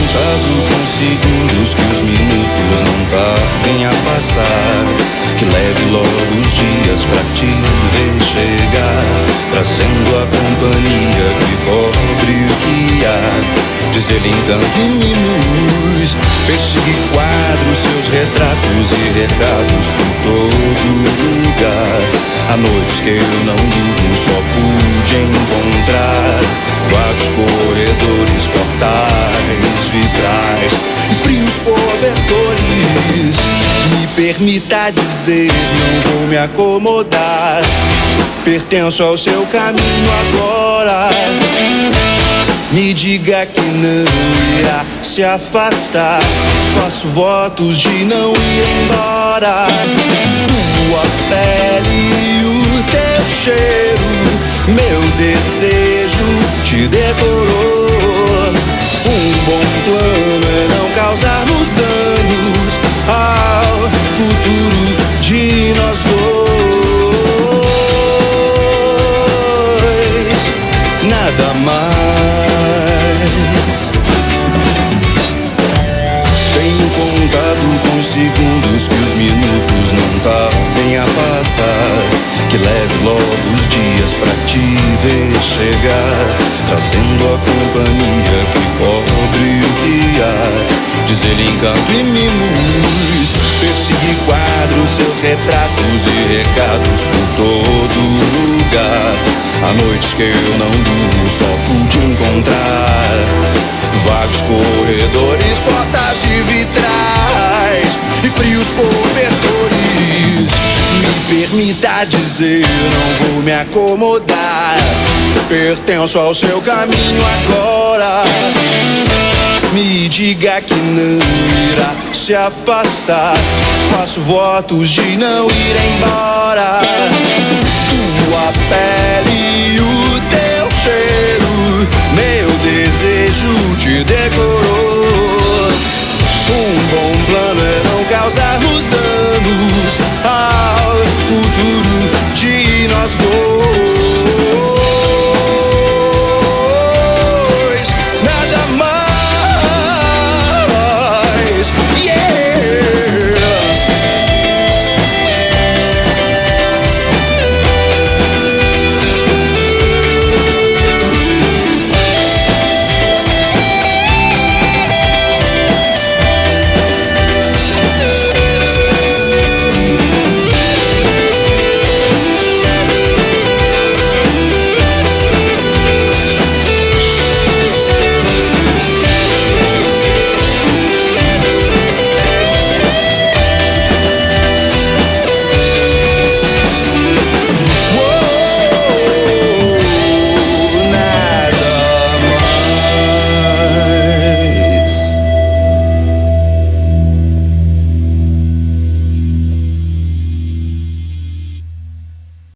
contado com segundos que os minutos não tardem a passar. Que leve logo os dias pra te ver chegar, trazendo a companhia que cobre o que há. Dizer-lhe encanto e mimos, perseguir quadros, seus retratos e recados por todo lugar. Há noites que eu não durmo, só pude encontrar vagos corredores, portais, vitrais e frios cobertores. Me permita dizer, não vou me acomodar, pertenço ao seu caminho agora. Me diga que não irá se afastar, faço votos de não ir embora. Tua pele e o teu cheiro, meu desejo te decorou. Um bom plano é não causarmos danos ao futuro de nós dois. Nada mais. Tenho contado com segundos que os minutos não tardem a passar. Que leve logo os dias pra te ver chegar, trazendo a companhia que cobre o que há. Dizer-lhe encanto e mimos, perseguir quadros, seus retratos e recados por todo lugar. Há noites que eu não durmo, só pude encontrar vagos corredores, portas de vitrais e frios cobertores. Me permita dizer, não vou me acomodar, pertenço ao seu caminho agora. Me diga que não irá se afastar, faço votos de não ir embora. Tua pele e o